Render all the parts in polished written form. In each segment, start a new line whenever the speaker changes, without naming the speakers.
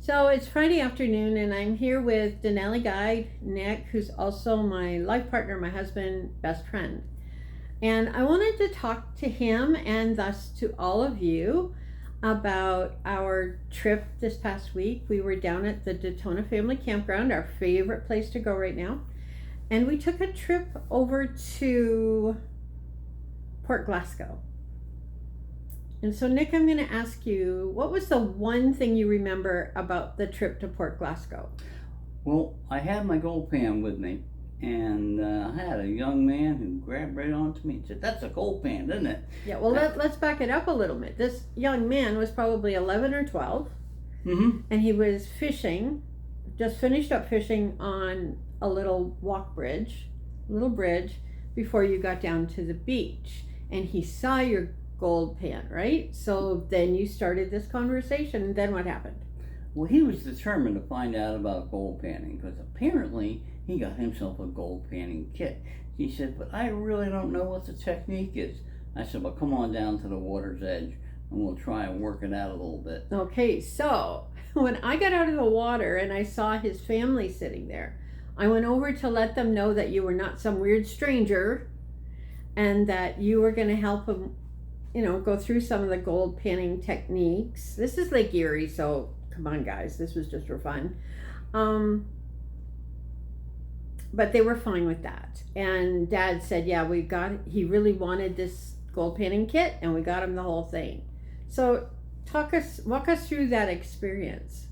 So it's Friday afternoon, and I'm here with Denali guide Nick, who's also my life partner, my husband, best friend. And I wanted to talk to him and thus to all of you about our trip this past week. We were down at the Daytona Family Campground, our favorite place to go right now. And we took a trip over to Port Glasgow. And so, Nick, I'm going to ask you, what was the one thing you remember about the trip to Port Glasgow?
Well, I had my gold pan with me, and I had a young man who grabbed right onto me and said, "That's a gold pan, isn't it?"
Yeah, well, let's back it up a little bit. This young man was probably 11 or 12, and he was fishing, just finished up fishing on a little bridge, before you got down to the beach. And he saw your gold pan, right? So then you started this conversation, and then what happened?
Well, he was determined to find out about gold panning because apparently he got himself a gold panning kit. He said, "But I really don't know what the technique is." I said, "Well, come on down to the water's edge and we'll try and work it out a little bit."
Okay, so when I got out of the water and I saw his family sitting there, I went over to let them know that you were not some weird stranger and that you were going to help him, go through some of the gold panning techniques. This is Lake Erie, so come on, guys, this was just for fun. But they were fine with that. And Dad said, yeah, he really wanted this gold panning kit, and we got him the whole thing. So walk us through that experience.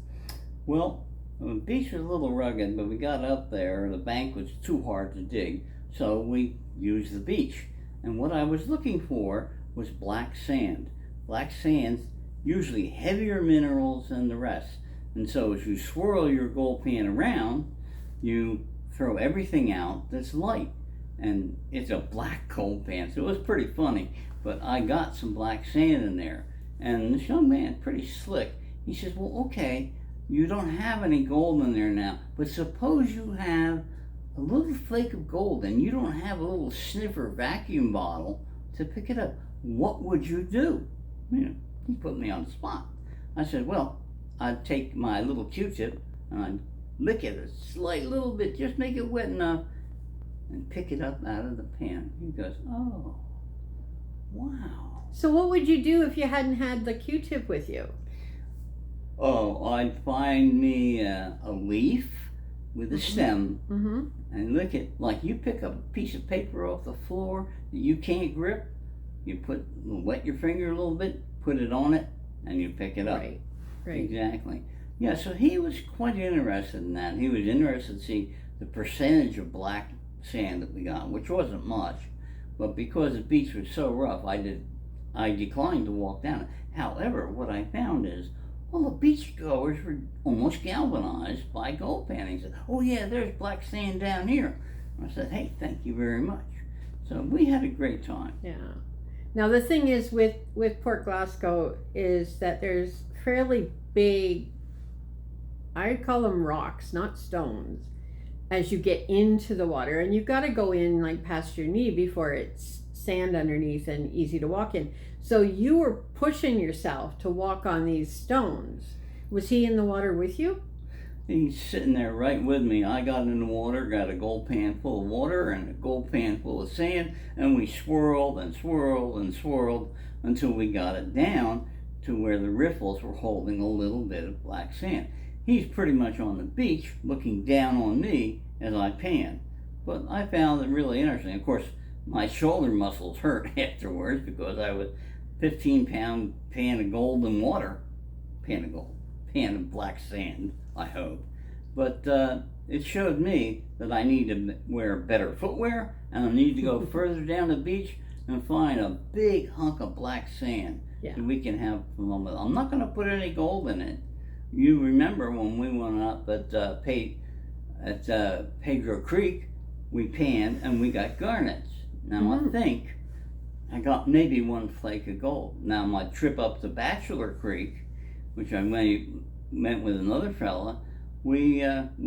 Well, the beach was a little rugged, but we got up there. The bank was too hard to dig, so we used the beach. And what I was looking for was black sand. Black sand's usually heavier minerals than the rest. And so as you swirl your gold pan around, you throw everything out that's light. And it's a black gold pan, so it was pretty funny. But I got some black sand in there. And this young man, pretty slick, he says, "Well, okay, you don't have any gold in there now, but suppose you have a little flake of gold and you don't have a little sniffer vacuum bottle to pick it up. What would you do?" He put me on the spot. I said, "Well, I'd take my little Q-tip and I'd lick it a slight little bit, just make it wet enough, and pick it up out of the pan." He goes, "Oh, wow."
So what would you do if you hadn't had the Q-tip with you?
Oh, I'd find me a leaf with a stem and lick it like you pick a piece of paper off the floor that you can't grip. You wet your finger a little bit, put it on it, and you pick it up.
Right.
Exactly. Yeah, so he was quite interested in that. He was interested to see the percentage of black sand that we got, which wasn't much. But because the beach was so rough, I declined to walk down it. However, what I found is all the beachgoers were almost galvanized by gold panning. They said, "Oh yeah, there's black sand down here." I said, "Hey, thank you very much." So we had a great time.
Yeah. Now the thing is with Port Glasgow is that there's fairly big, I call them rocks, not stones, as you get into the water, and you've got to go in like past your knee before it's sand underneath and easy to walk in. So you were pushing yourself to walk on these stones. Was he in the water with you?
He's sitting there right with me. I got in the water, got a gold pan full of water and a gold pan full of sand, and we swirled and swirled and swirled until we got it down to where the riffles were holding a little bit of black sand. He's pretty much on the beach looking down on me as I pan. But I found it really interesting. Of course, my shoulder muscles hurt afterwards because I was 15-pound pan of gold and water. Pan of black sand, I hope. But it showed me that I need to wear better footwear and I need to go further down the beach and find a big hunk of black sand that we can have fun with. I'm not going to put any gold in it. You remember when we went up at Pedro Creek, we panned and we got garnets. Now I think I got maybe one flake of gold. Now my trip up to Bachelor Creek, which I went with another fella, we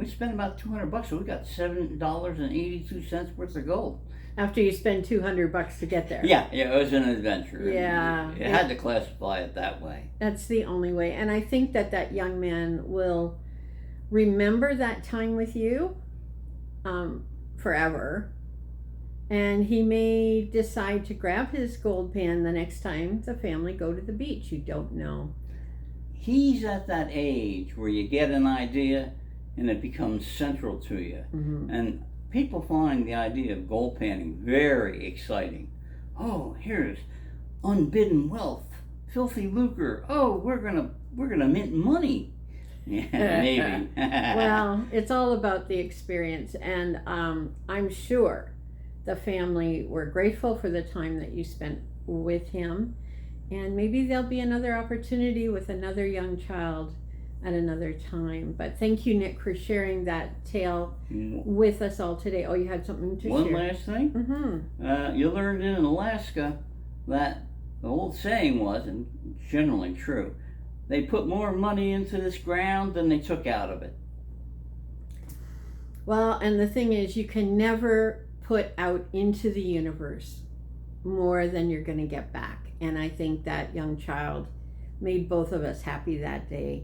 spent about $200, so we got $7.82 worth of gold.
After you spend $200 to get there.
Yeah, it was an adventure.
Yeah.
It had to classify it that way.
That's the only way. And I think that young man will remember that time with you forever. And he may decide to grab his gold pan the next time the family go to the beach. You don't know.
He's at that age where you get an idea and it becomes central to you.
Mm-hmm.
And people find the idea of gold panning very exciting. Oh, here's unbidden wealth, filthy lucre. Oh, we're gonna mint money. Yeah, maybe.
Well, it's all about the experience, and I'm sure the family were grateful for the time that you spent with him, and maybe there'll be another opportunity with another young child at another time. But thank you, Nick, for sharing that tale with us all today. Oh, you had something to
One
share.
last thing.
Mm-hmm.
You learned in Alaska that the old saying was, and generally true, they put more money into this ground than they took out of it.
Well, and the thing is, you can never put out into the universe more than you're going to get back. And I think that young child made both of us happy that day,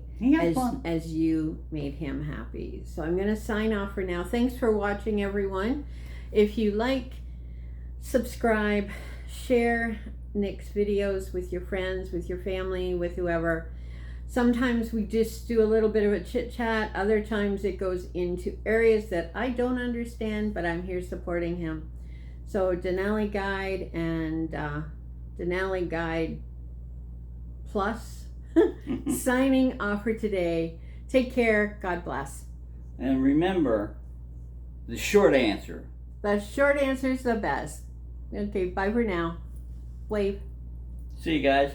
as you made him happy. So I'm going to sign off for now. Thanks for watching, everyone. If you like, subscribe, share Nick's videos with your friends, with your family, with whoever. Sometimes we just do a little bit of a chit chat. Other times it goes into areas that I don't understand, but I'm here supporting him. So Denali Guide and Denali Guide Plus signing off for today. Take care. God bless.
And remember, the short answer.
The short answer is the best. Okay, bye for now. Wave.
See you guys.